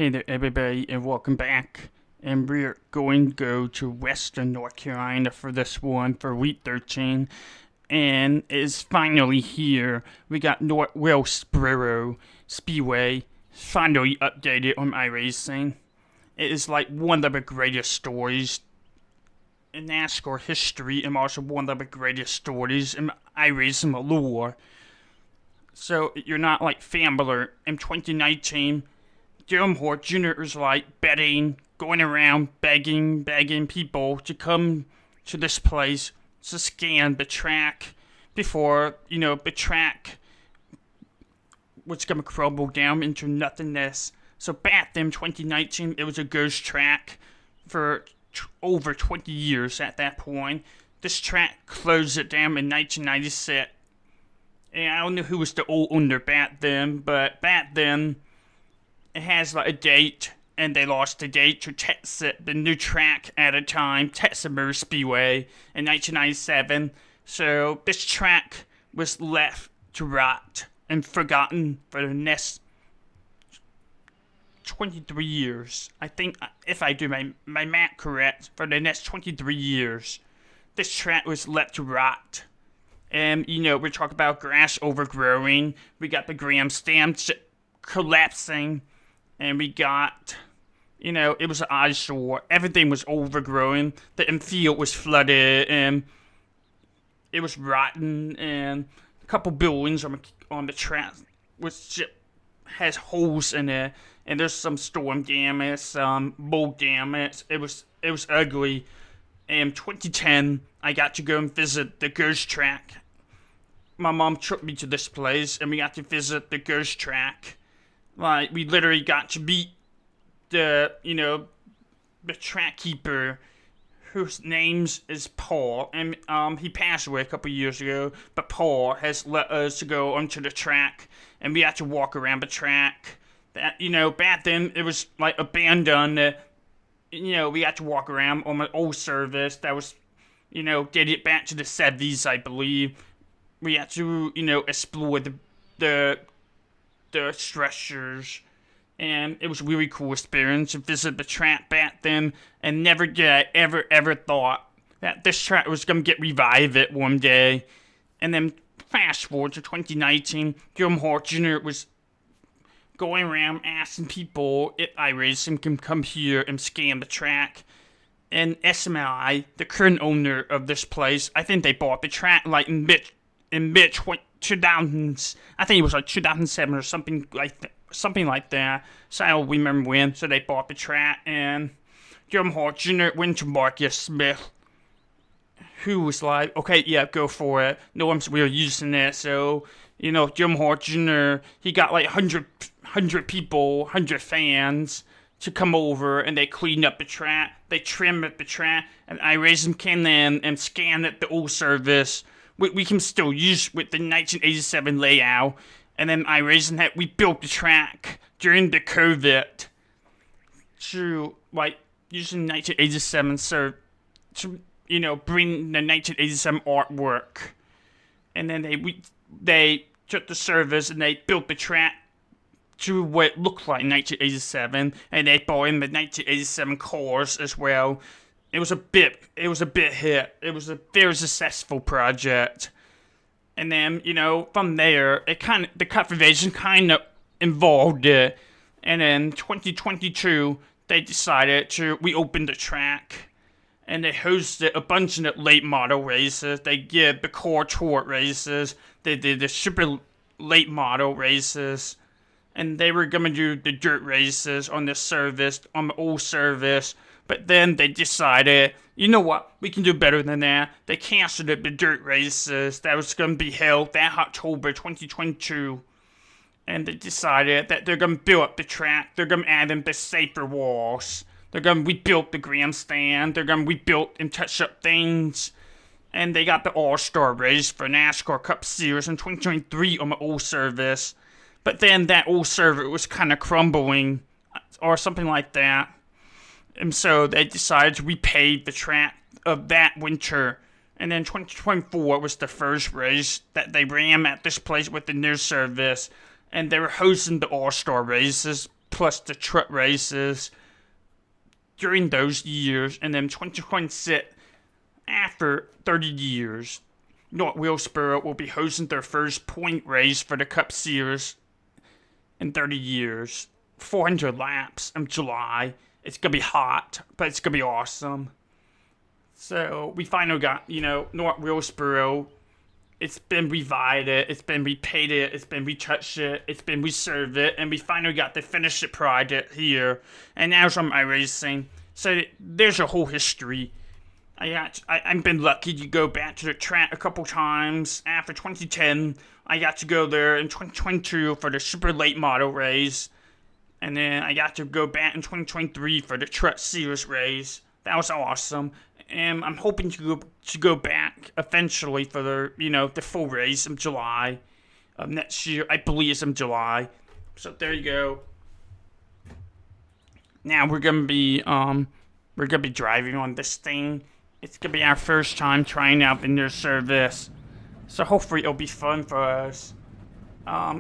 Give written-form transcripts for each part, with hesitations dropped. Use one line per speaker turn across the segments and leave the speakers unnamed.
Hey there, everybody, and welcome back. And we're going to go to Western North Carolina for this one for Week 13. And it's finally here. We got North Wilkesboro Speedway finally updated on iRacing. It is like one of the greatest stories in NASCAR history, and also one of the greatest stories in iRacing lore. So you're not like Fambler in 2019. Gilmore Jr. is like going around begging people to come to this place to scan the track before, the track was gonna crumble down into nothingness. So back then, 2019, it was a ghost track for over 20 years at that point. This track closed it down in 1996. And I don't know who was the old owner back then, but back then, it has like a date, and they lost the date to Texas, the new track at a time, Texas Speedway, in 1997. So this track was left to rot and forgotten for the next 23 years. I think, if I do my math correct, for the next 23 years, this track was left to rot. And, we're talking about grass overgrowing, we got the grandstand collapsing, and we got, it was an eyesore. Everything was overgrown. The infield was flooded, and it was rotten, and a couple buildings on the track has holes in it, and there's some storm damage, some mold damage. It was ugly. In 2010, I got to go and visit the ghost track. My mom took me to this place, and we got to visit the ghost track. Like, we literally got to meet the track keeper, whose name is Paul, and he passed away a couple years ago, but Paul has let us to go onto the track, and we had to walk around the track. That, back then, it was, like, abandoned. We had to walk around on an old service that was, dated back to the 70s, I believe. We had to, explore the structures, and it was a really cool experience to visit the track back then, and never did I ever thought that this track was going to get revived one day. And then fast forward to 2019, Gilmore Jr. was going around asking people if iRacing can come here and scan the track. And SMI, the current owner of this place, I think they bought the track like in mid 2000s. I think it was like 2007 or something like that. So I don't remember when. So they bought the track, and Gilmore Jr. went to Marcus Smith, who was like, okay, yeah, go for it. No one's really using it. So, Gilmore Jr., he got like 100 people, 100 fans to come over, and they cleaned up the track. They trimmed up the track, and iRacing came in and scanned it, the old service. We can still use with the 1987 layout. And then iRacing we built the track during the COVID to, like, using 1987 to, bring the 1987 artwork. And then they took the service and they built the track to what it looked like in 1987. And they brought in the 1987 cars as well. It was a bit hit. It was a very successful project. And then, from there, the cultivation kind of involved it. And then 2022, they decided to reopen the track. And they hosted a bunch of late model races. They did the core tour races. They did the super late model races. And they were going to do the dirt races on the old service. But then they decided, you know what, we can do better than that. They canceled the dirt races that was going to be held that October 2022. And they decided that they're going to build up the track. They're going to add in the safer walls. They're going to rebuild the grandstand. They're going to rebuild and touch up things. And they got the All-Star race for NASCAR Cup Series in 2023 on the old service. But then that old service was kind of crumbling or something like that. And so they decided to repave the track of that winter. And then 2024 was the first race that they ran at this place with the new service. And they were hosting the All-Star races plus the truck races during those years, and then 2026, after 30 years, North Wilkesboro will be hosting their first point race for the Cup Series in 30 years. 400 laps in July. It's going to be hot, but it's going to be awesome. So we finally got, North Wilkesboro. It's been revived, it's been repainted, it's been retouched, it's been reserved, and we finally got to finish the project here. And now I'm iRacing. So there's a whole history. I've been lucky to go back to the track a couple times. After 2010, I got to go there in 2022 for the super late model race. And then I got to go back in 2023 for the Truck Series race. That was awesome. And I'm hoping to go back eventually for the full race in July of next year. I believe it's in July. So there you go. Now we're gonna be driving on this thing. It's gonna be our first time trying out the new service. So hopefully it'll be fun for us.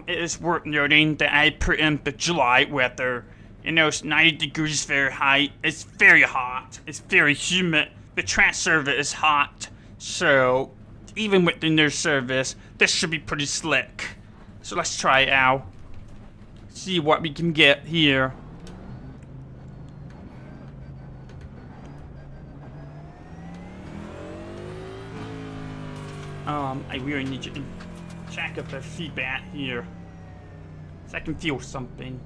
It is worth noting that I put in the July weather. It's 90 degrees Fahrenheit. It's very hot. It's very humid. The track service is hot. So, even with the new service, this should be pretty slick. So let's try it out. See what we can get here. I really need to check up the feedback here. So I can feel something.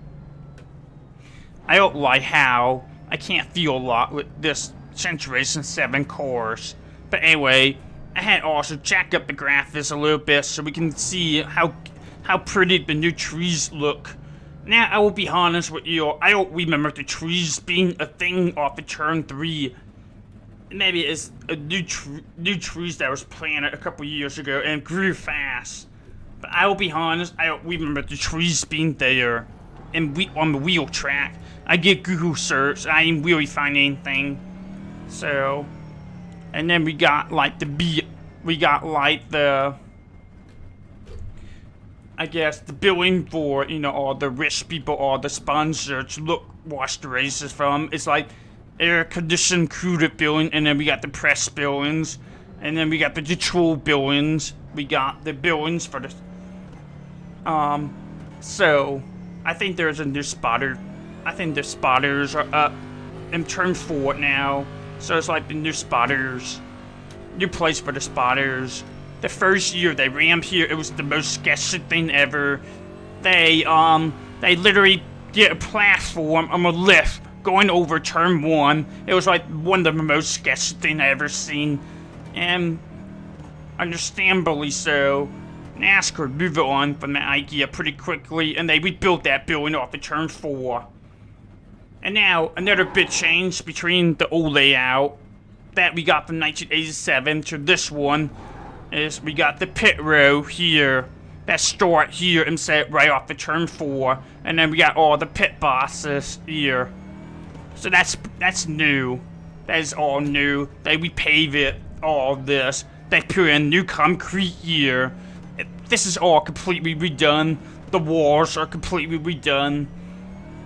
I don't like how I can't feel a lot with this Generation 7 cars. But anyway, I had also jacked up the graphics a little bit so we can see how pretty the new trees look. Now, I will be honest with you, I don't remember the trees being a thing off of Turn 3. Maybe it's a new trees that was planted a couple years ago and grew fast. But I will be honest, I don't remember the trees being there on the wheel track. I did Google search, I didn't really find anything. So, and then we got like the I guess the billing for, all the rich people, all the sponsors watch the races from. It's like air conditioned included billing, and then we got the press billings, and then we got the control billings. We got the billings for the so I think there's a new spotter. I think the spotters are up in turn 4 now. So it's like the new spotters. New place for the spotters. The first year they ran here, it was the most sketchy thing ever. They literally did a platform on a lift going over turn 1. It was like one of the most sketchy things I ever seen. And understandably so, NASCAR moved on from that idea pretty quickly, and they rebuilt that building off of turn 4. And now, another big change between the old layout that we got from 1987 to this one is we got the pit row here that start here and set right off the turn 4, and then we got all the pit bosses here. So that's new. That is all new. They repave it, all this. They put in new concrete here. This is all completely redone. The walls are completely redone.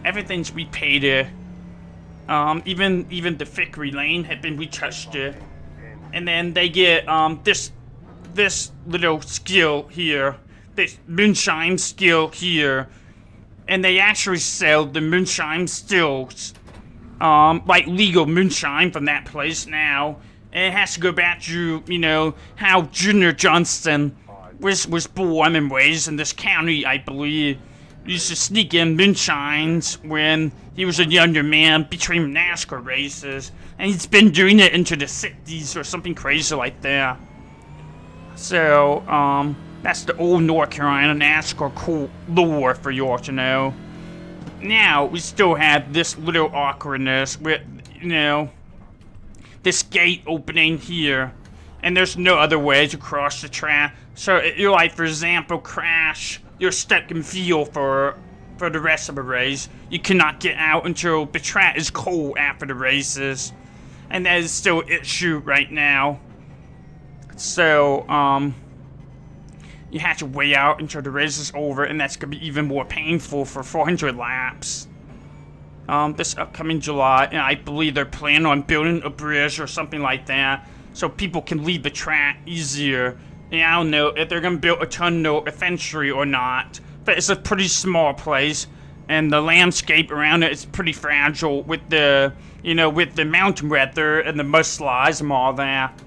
Everything's repainted. Even the Vickery Lane had been retouched. And then they get this little skill here, this moonshine skill here, and they actually sell the moonshine stills, like legal moonshine from that place now. And it has to go back to how Junior Johnston was born and raised in this county, I believe. He used to sneak in moonshines when he was a younger man between NASCAR races, and he's been doing it into the 60s or something crazy like that. So, that's the old North Carolina NASCAR cool lore for you all to know. Now, we still have this little awkwardness with, this gate opening here, and there's no other way to cross the track. So, you're like, for example, crash, you're stuck in field for the rest of the race. You cannot get out until the track is cold after the races. And that is still an issue right now. So, you have to wait out until the race is over, and that's going to be even more painful for 400 laps. this upcoming July, and I believe they're planning on building a bridge or something like that, so people can leave the track easier. And I don't know if they're gonna build a tunnel eventually or not, but it's a pretty small place, and the landscape around it is pretty fragile with the, with the mountain weather and the mudslides and all that.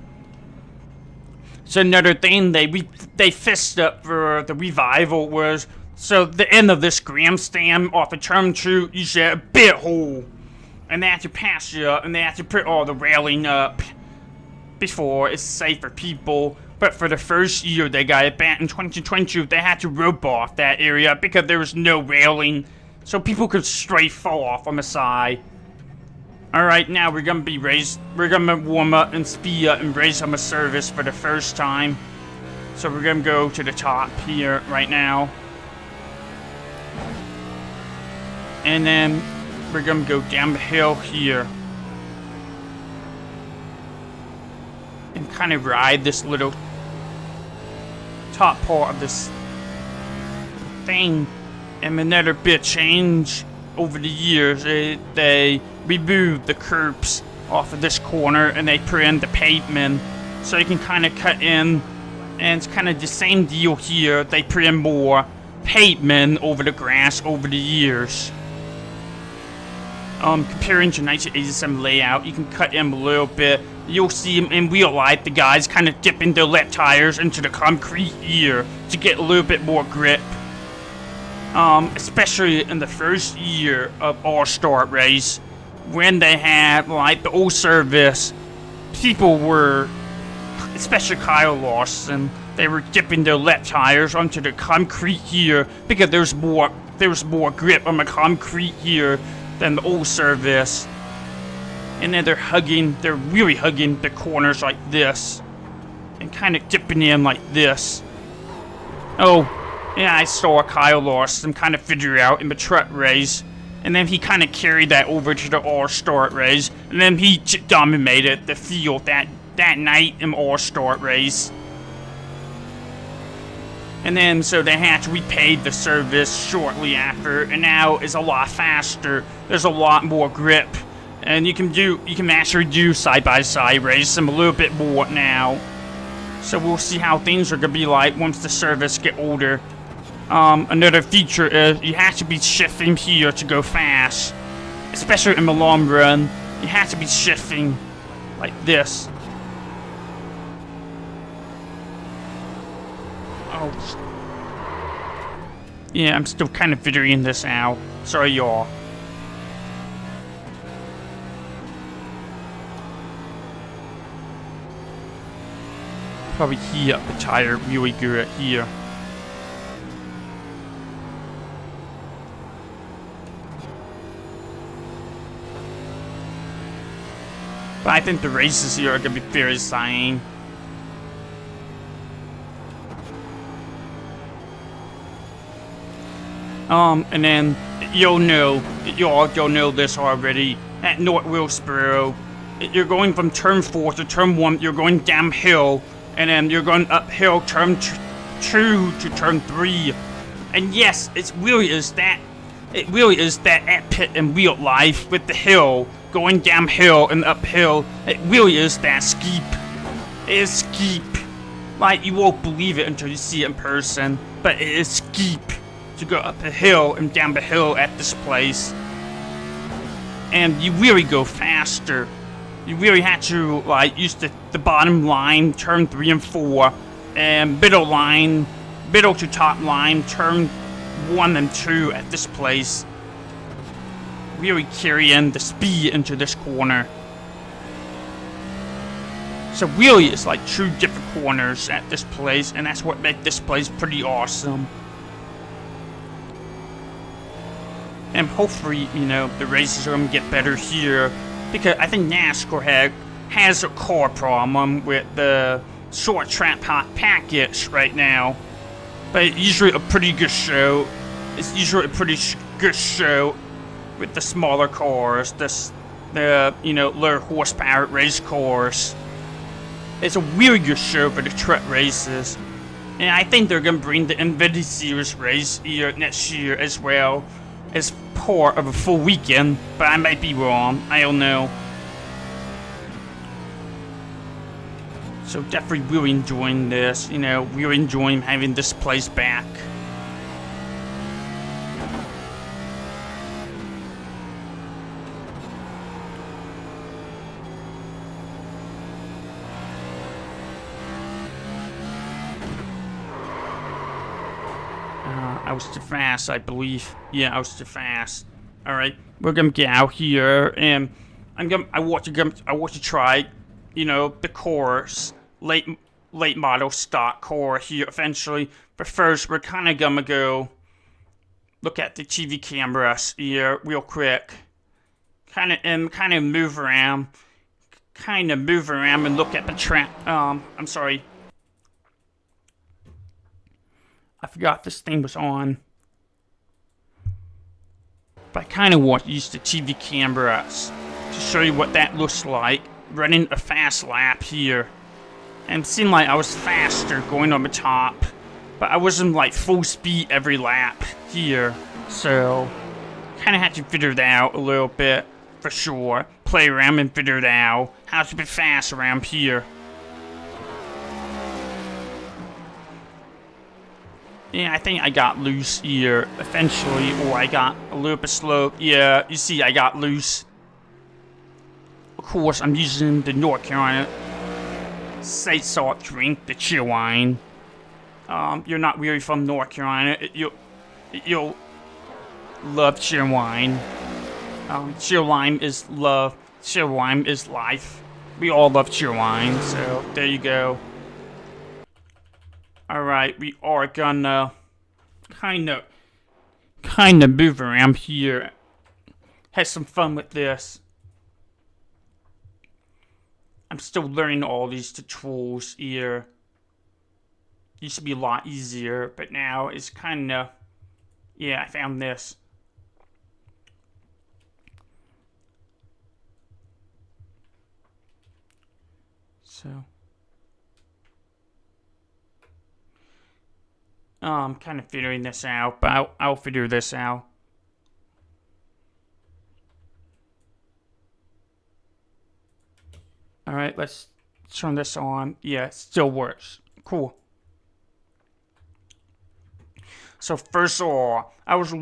So another thing they fixed up for the revival was, so the end of this grandstand off of turn 2, you see a big hole, and they have to patch it up, and they have to put all the railing up before it's safe for people. But for the first year they got it back in 2020, they had to rope off that area because there was no railing, so people could straight fall off on the side. Alright, now we're gonna warm up and speed up and raise on the service for the first time. So we're gonna go to the top here right now. And then we're gonna go down the hill here. And kind of ride this little top part of this thing. And another bit change over the years, they removed the curbs off of this corner and they put in the pavement, so you can kind of cut in, and it's kind of the same deal here. They put in more pavement over the grass over the years. Comparing to 1987 layout, you can cut in a little bit. You'll see in real life the guys kind of dipping their left tires into the concrete here to get a little bit more grip. Especially in the first year of All-Star Race, when they had like the old service, people were, especially Kyle Larson, they were dipping their left tires onto the concrete here because there's more grip on the concrete here than the old service. And then they're really hugging the corners like this, and kind of dipping in like this. Oh, yeah, I saw Kyle Larson kind of figure out in the truck race, and then he kind of carried that over to the All-Star race, and then he dominated the field that night in All-Star race. And then so they had to repave the service shortly after, and now it's a lot faster. There's a lot more grip, and you can actually do side-by-side racing a little bit more now. So we'll see how things are gonna be like once the service get older. Another feature is you have to be shifting here to go fast, especially in the long run. You have to be shifting like this. Oh, yeah, I'm still kind of figuring this out. Sorry, y'all. Probably heat up the tire really good here. But I think the races here are going to be very exciting. And then you'll know this already. At North Wilkesboro, you're going from turn 4 to turn 1, you're going downhill, and then you're going uphill turn 2 to turn 3. And yes, it really is that epic in real life with the hill. Going downhill and uphill, it really is that steep. It is steep. Like, you won't believe it until you see it in person, but it is steep to go up the hill and down the hill at this place. And you really go faster. You really have to, like, use the bottom line, turn 3 and 4, and middle to top line, turn 1 and 2 at this place. Really carry in the speed into this corner. So really it's like 2 different corners at this place, and that's what makes this place pretty awesome. And hopefully, the races are going to get better here, because I think NASCAR has a core problem with the short track package right now. But it's usually a pretty good show. It's usually a pretty good show with the smaller cars, the lower horsepower race cars. It's a really good show for the truck races. And I think they're going to bring the Infinity Series race here next year as well. As part of a full weekend, but I might be wrong. I don't know. So definitely really enjoying this, you know, really enjoying having this place back. I was too fast, I believe. Yeah, I was too fast. All right, we're gonna get out here, and I want to try, you know, the course, late model stock core here eventually. But first, we're kind of gonna go look at the TV cameras here real quick. Kind of move around, and look at the track. I'm sorry. I forgot this thing was on. But I kind of want to use the TV cameras to show you what that looks like running a fast lap here. And it seemed like I was faster going on the top, but I wasn't like full speed every lap here. So, kind of had to figure that out a little bit for sure. Play around and figure it out how to be fast around here. Yeah, I think I got loose here eventually, or I got a little bit slow. Yeah, you see, I got loose. Of course, I'm using the North Carolina sea salt drink, the chill wine. You're not really from North Carolina. You'll love chill wine. Chill wine is love. Chill wine is life. We all love chill wine, so there you go. Alright, we are gonna kinda move around here. Have some fun with this. I'm still learning all these controls here. Used to be a lot easier, but now it's kinda... Yeah, I found this. So... I'm kind of figuring this out, but I'll figure this out. Alright, let's turn this on. Yeah, it still works. Cool. So first of all, I was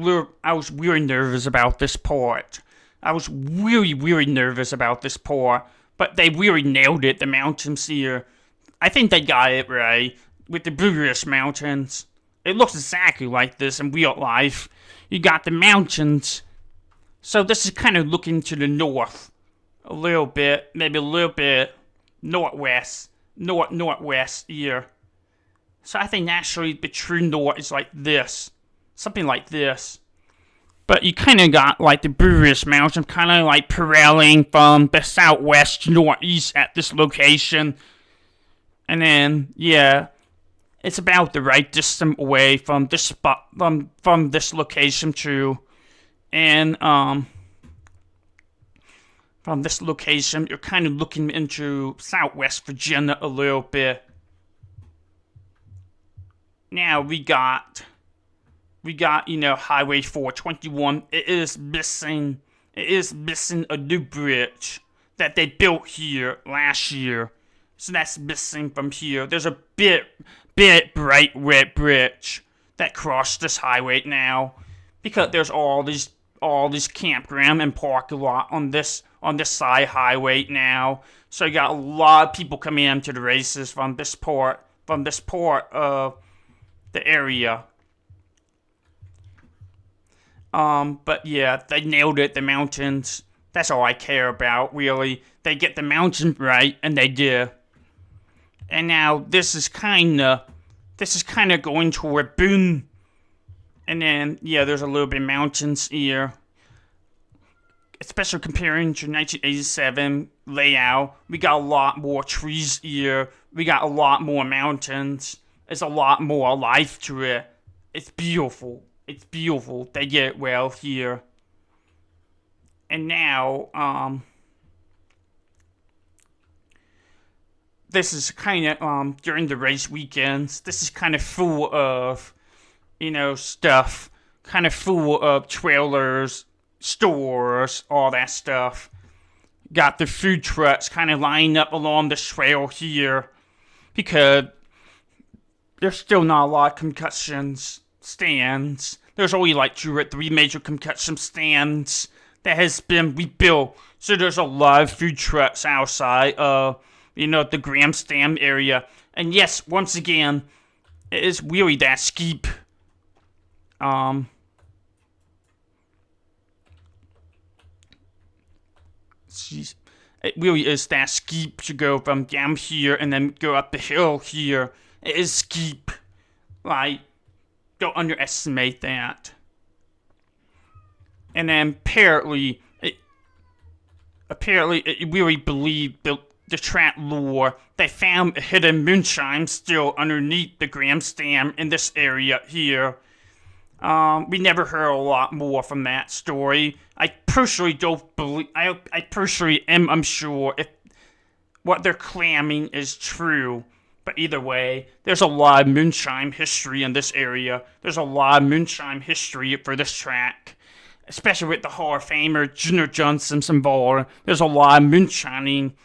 really nervous about this part. I was really nervous about this part, but they really nailed it, the mountains here. I think they got it right, with the Blue Ridge Mountains. It looks exactly like this in real life. You got the mountains. So this is kind of looking to the north. A little bit, maybe a little bit northwest. Northwest here. So I think naturally the true north is like this. Something like this. But you kind of got like the Blue Ridge Mountain kind of like paralleling from the southwest to northeast at this location. And then, yeah. It's about the right distance away from this spot, from this location too. And, from this location, you're kind of looking into Southwest Virginia a little bit. Now, we got, you know, Highway 421. It is missing a new bridge that they built here last year. So that's missing from here. There's a big bright red bridge that crossed this highway now, because there's all these campground and parking lot on this side highway now. So you got a lot of people coming into the races from this part of the area. But yeah, they nailed it. The mountains. That's all I care about, really. They get the mountains right, and they did. And now this is kinda going toward Boone. And then, yeah, there's a little bit of mountains here. Especially comparing to 1987 layout. We got a lot more trees here. We got a lot more mountains. There's a lot more life to it. It's beautiful. It's beautiful. They get it well here. And now, this is kind of, during the race weekends, this is kind of full of, you know, stuff. Kind of full of trailers stores, all that stuff. Got the food trucks kind of lined up along the trail here because there's still not a lot of concussions stands. There's only like 2 or 3 major concussion stands that has been rebuilt. So there's a lot of food trucks outside of, the grandstand area. And yes, once again, it is really that steep. It really is that steep to go from down here and then go up the hill here. It is steep. Like, don't underestimate that. And then apparently it really believed the track lore. They found a hidden moonshine still underneath the grandstand in this area here. We never heard a lot more from that story. I personally don't believe. I personally am unsure if what they're claiming is true. But either way, there's a lot of moonshine history in this area. There's a lot of moonshine history for this track, especially with the Hall of Famer Junior John Simpson Ball. There's a lot of moonshine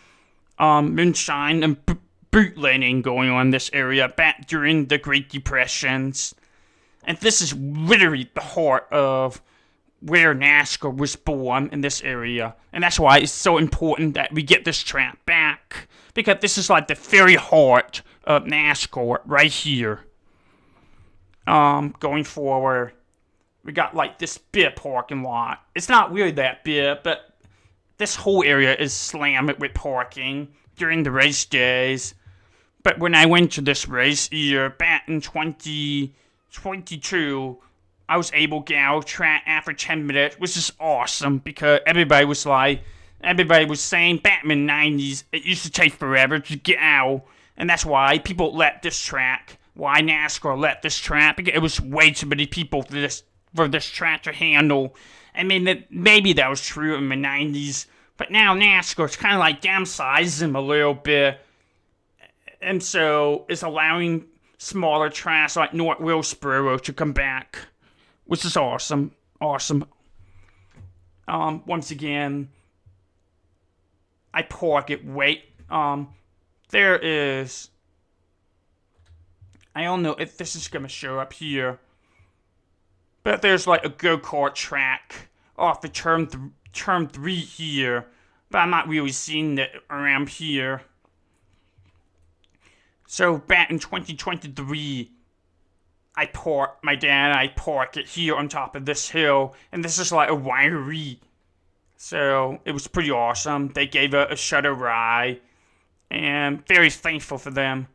and bootlegging going on in this area back during the Great Depressions. And this is literally the heart of where NASCAR was born in this area. And that's why it's so important that we get this track back. Because this is like the very heart of NASCAR right here. Going forward, we got like this big parking lot. It's not really that big, but this whole area is slammed with parking during the race days. But when I went to this race year back in 2022, I was able to get out of track after 10 minutes, which is awesome because everybody was saying back in the 90s, it used to take forever to get out. And that's why people let this track, why NASCAR let this track, because it was way too many people for this track to handle. I mean, maybe that was true in the 90s, but now NASCAR's kind of like downsizing them a little bit. And so it's allowing smaller tracks like North Wilkesboro to come back, which is awesome. Awesome. Once again, I park it. Wait. There is. I don't know if this is gonna show up here, but there's like a go-kart track off the turn 3 here, but I'm not really seeing it around here. So back in 2023, my dad and I parked it here on top of this hill, and this is like a winery. So it was pretty awesome. They gave a shuttle ride, and very thankful for them.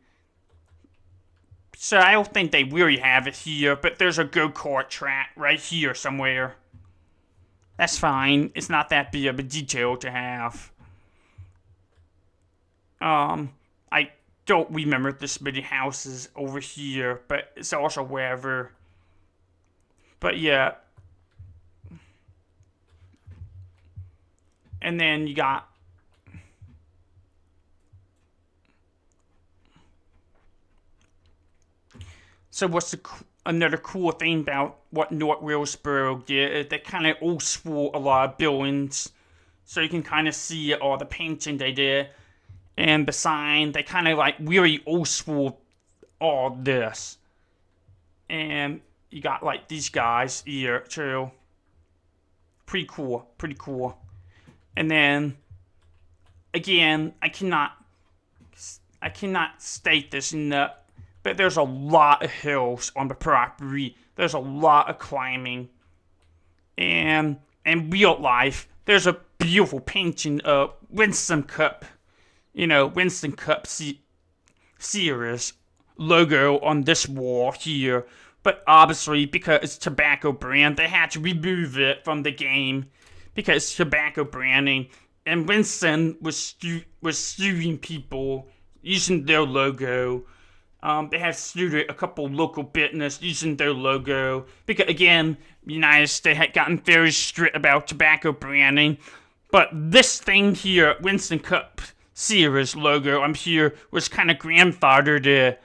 So I don't think they really have it here, but there's a go-kart track right here somewhere. That's fine. It's not that big of a detail to have. I don't remember this many houses over here, but it's also wherever. But yeah. And then you got so what's another cool thing about what North Wilkesboro did is they kind of old school a lot of buildings, so you can kind of see all the painting they did. And the sign, they kind of like really old school all this. And you got like these guys here too. Pretty cool. And then, again, I cannot state this enough, but there's a lot of hills on the property. There's a lot of climbing. And in real life, there's a beautiful painting of Winston Cup. Winston Cup Series logo on this wall here. But obviously, because it's tobacco brand, they had to remove it from the game because it's tobacco branding. And Winston was suing people using their logo. They have sued a couple local business using their logo because, again, the United States had gotten very strict about tobacco branding. But this thing here, Winston Cup Series logo, I'm here, was kind of grandfathered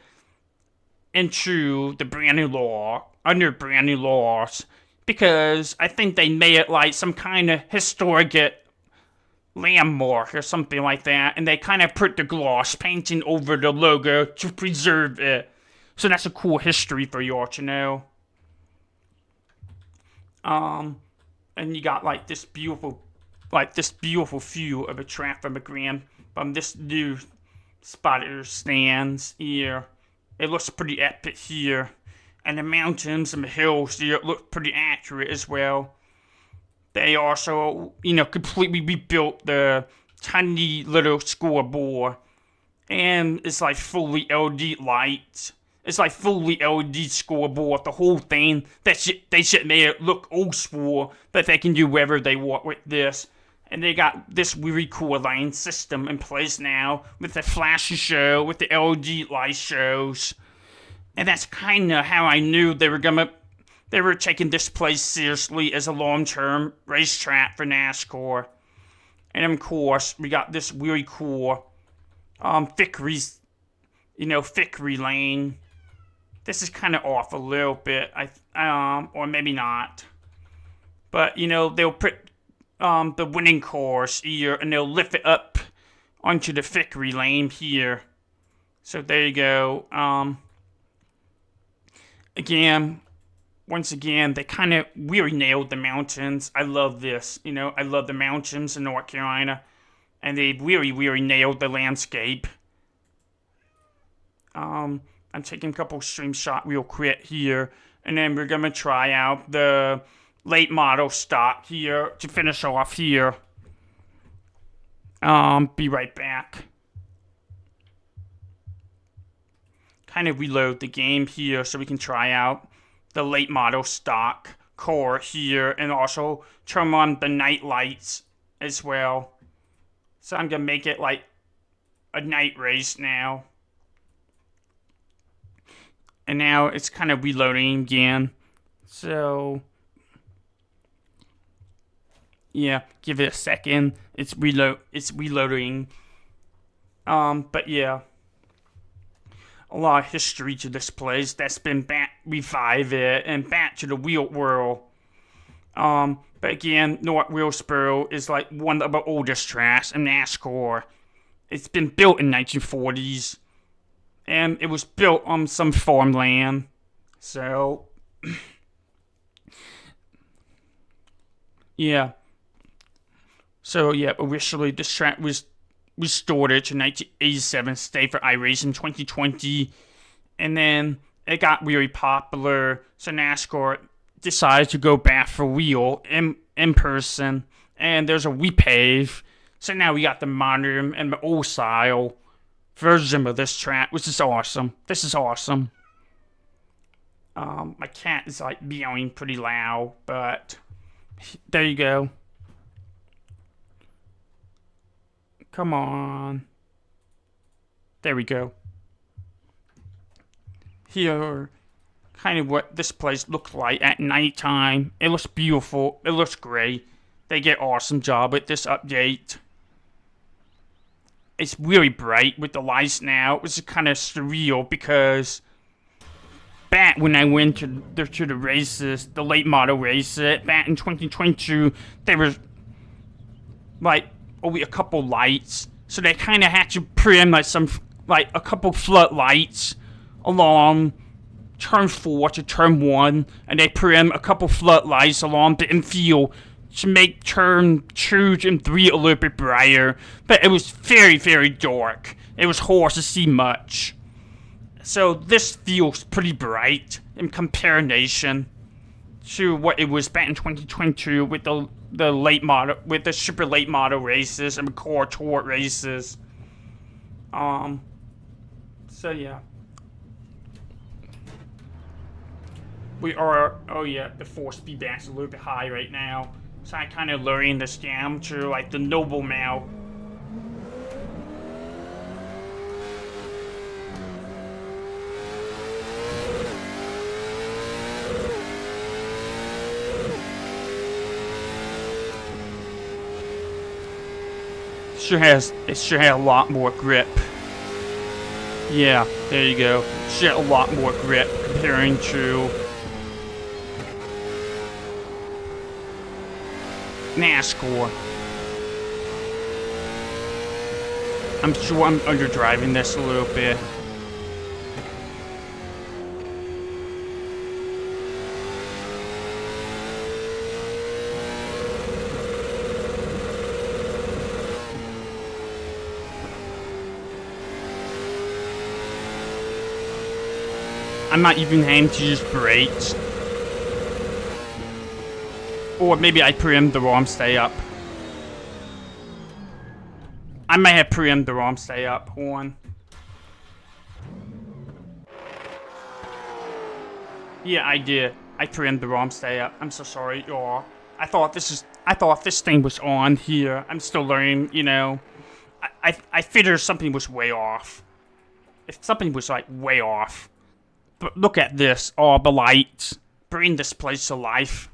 into the branding law, under branding laws, because I think they made it like some kind of historic landmark or something like that, and they kind of put the gloss painting over the logo to preserve it. So that's a cool history for y'all to know. And you got like this beautiful view of a track from this new spotter stands here. It looks pretty epic here, and the mountains and the hills here look pretty accurate as well. They also, completely rebuilt the tiny little scoreboard, and it's like fully LED lights. It's like fully LED scoreboard, the whole thing. They should make it look old school, but they can do whatever they want with this. And they got this really cool line system in place now, with the flashy show, with the LED light shows. And that's kind of how I knew they were taking this place seriously as a long-term racetrack for NASCAR. And of course, we got this really cool Vickery lane. This is kind of off a little bit, or maybe not. But, they'll put the winning course here, and they'll lift it up onto the Vickery lane here. So there you go. Once again, they kind of really nailed the mountains. I love this. I love the mountains in North Carolina. And they really, really nailed the landscape. I'm taking a couple stream shots real quick here. And then we're going to try out the late model stock here to finish off here. Be right back. Kind of reload the game here so we can try out the late model stock core here, and also turn on the night lights as well. So I'm gonna make it like a night race now. And now it's kind of reloading again. So yeah, give it a second. It's reloading. But yeah. A lot of history to this place that's been revived and back to the real world. But again, North Wilkesboro is like one of the oldest tracks in NASCAR. It's been built in 1940s, and it was built on some farmland. So yeah. So yeah, originally this track was restored it to 1987, stayed for iRacing 2020, and then it got really popular, so NASCAR decided to go back for real in person, and there's a repave, so now we got the modern and the old style version of this track, which is awesome. This is awesome. My cat is like meowing pretty loud, but there you go. Come on. There we go. Here, kind of what this place looks like at nighttime. It looks beautiful. It looks great. They get awesome job with this update. It's really bright with the lights now, which is kind of surreal because back when I went to the races, the late model races, back in 2022, there was like only a couple lights, so they kind of had to put in like a couple floodlights along turn 4 to turn 1, and they put in a couple floodlights along the infield to make turn 2 and 3 a little bit brighter, but it was very, very dark. It was hard to see much. So this feels pretty bright in comparison to what it was back in 2022 with the late model, with the super late model races and the core tour races. So yeah. We are, the force feedback's a little bit high right now. So I kind of lowering this down to like the noble mount. It sure has a lot more grip. Yeah, there you go. It sure has a lot more grip comparing to NASCAR. I'm sure I'm underdriving this a little bit. I'm not even having to use brakes. Or maybe I preempt the wrong stay up. I may have preempted the wrong stay up. Hold on. Yeah, I did. I preempted the wrong stay up. I'm so sorry, y'all. I thought this thing was on here. I'm still learning, you know. I figured something was way off. If something was like way off. But look at this. Oh, the lights. Bring this place to life.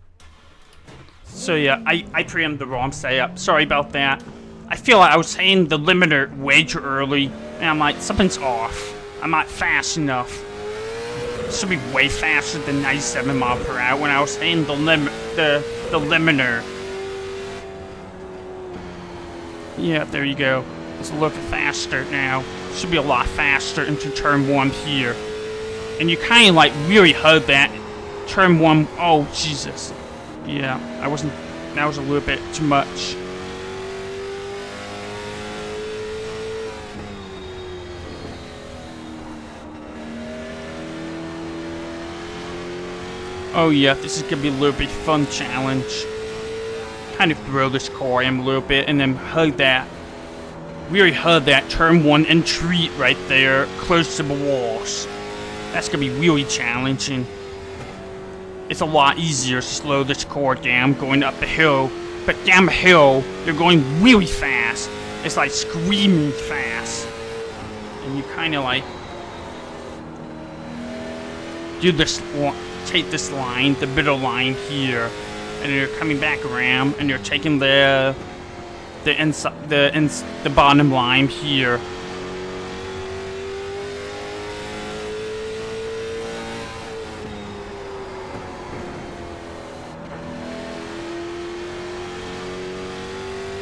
So yeah, I preempted the wrong stay up. Sorry about that. I feel like I was hitting the limiter way too early, and I'm like, something's off. I'm not fast enough. It should be way faster than 97 miles per hour when I was hitting the limiter. Yeah, there you go. It's a little faster now. Should be a lot faster into turn 1 here. And you kind of like really heard that. Turn 1, oh Jesus. Yeah, that was a little bit too much. Oh yeah, this is gonna be a little bit fun challenge. Kind of throw this car in a little bit and then hug that. We already heard that turn 1 entry right there, close to the walls. That's gonna be really challenging. It's a lot easier to slow this car down going up the hill, but down the hill, you're going really fast. It's like screaming fast. And you kind of like do this, take this line, the middle line here, and you're coming back around, and you're taking the bottom line here.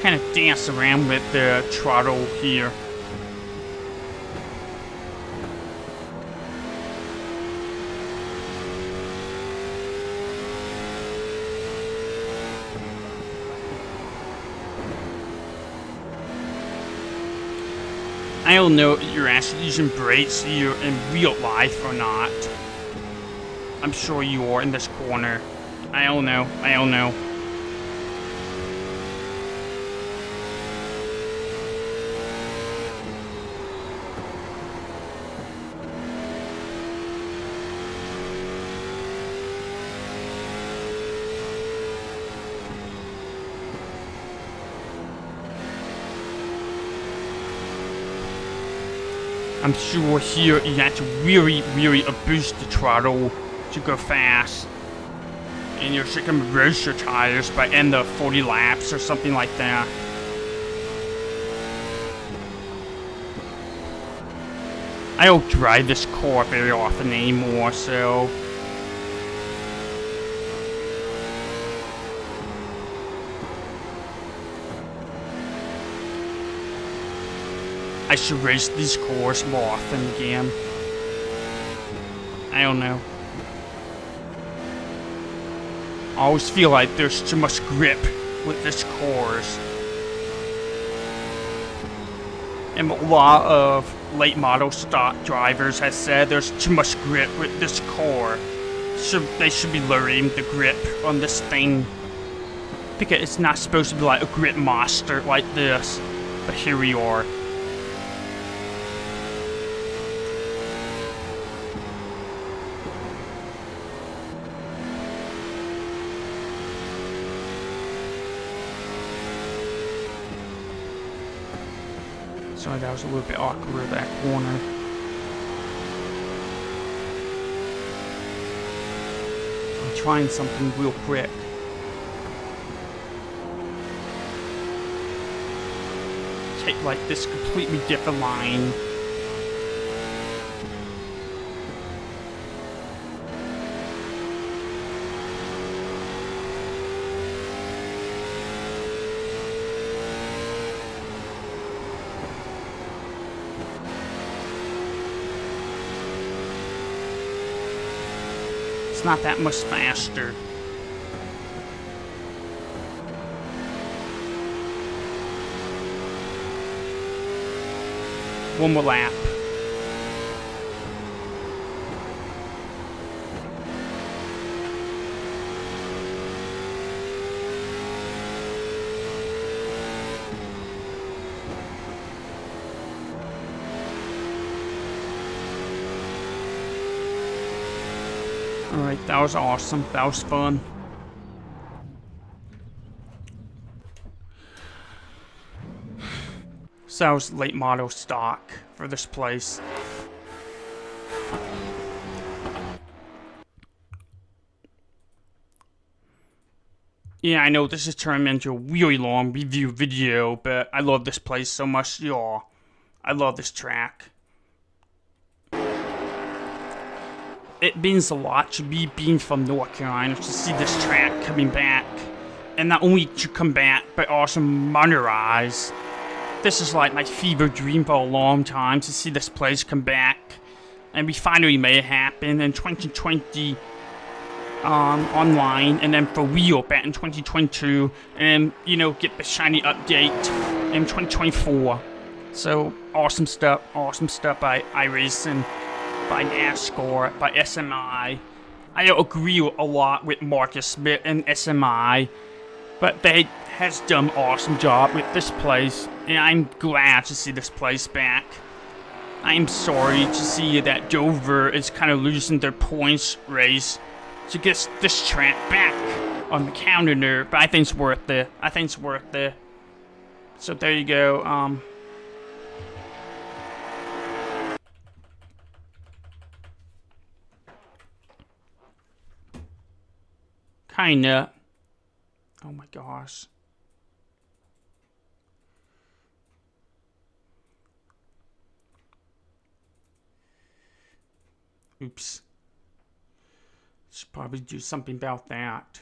Kind of dance around with the throttle here. I don't know if you're actually using brakes here in real life or not. I'm sure you are in this corner. I don't know. I'm sure here you have to really abuse the throttle to go fast. And you're just gonna roast your tires by end of 40 laps or something like that. I don't drive this car very often anymore, so I should race these cars more often again. I don't know. I always feel like there's too much grip with this cars. And a lot of late model stock drivers have said there's too much grip with this car. They should be lowering the grip on this thing. Because it's not supposed to be like a grip monster like this. But here we are. Sorry, that was a little bit awkward, that corner. I'm trying something real quick. Take like this completely different line. It's not that much faster. One more lap. Alright, that was awesome. That was fun. So that was late model stock for this place. Yeah, I know this has turned into a really long review video, but I love this place so much, y'all. I love this track. It means a lot to me being from North Carolina to see this track coming back. And not only to come back, but also modernize. This is like my fever dream for a long time, to see this place come back. And we finally made it happen in 2020 online, and then for real back in 2022, and you know, get the shiny update in 2024. So awesome stuff by iRacing, by NASCAR, by SMI. I don't agree a lot with Marcus Smith and SMI, but they has done an awesome job with this place, and I'm glad to see this place back. I'm sorry to see that Dover is kind of losing their points race to get this track back on the calendar, but I think it's worth it. So there you go. Kinda. Oh my gosh. Oops. Should probably do something about that.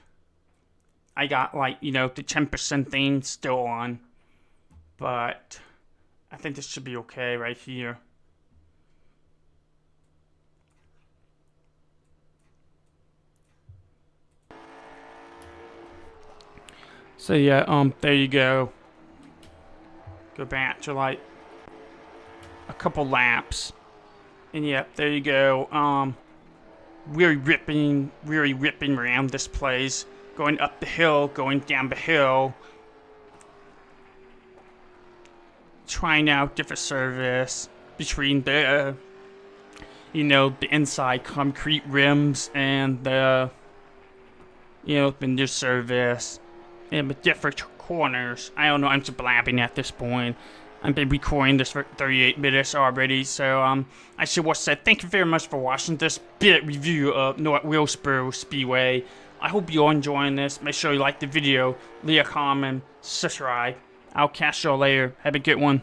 I got, like, you know, the 10% thing still on. But I think this should be okay right here. So yeah, there you go. Go back to like a couple laps. And yeah, there you go. Really ripping around this place. Going up the hill, going down the hill. Trying out different service between the, you know, the inside concrete rims and the, you know, the new service. And with different corners. I don't know, I'm just blabbing at this point. I've been recording this for 38 minutes already, so I should want to say thank you very much for watching this bit review of North Wilkesboro Speedway. I hope you're enjoying this. Make sure you like the video, leave a comment, subscribe. I'll catch y'all later. Have a good one.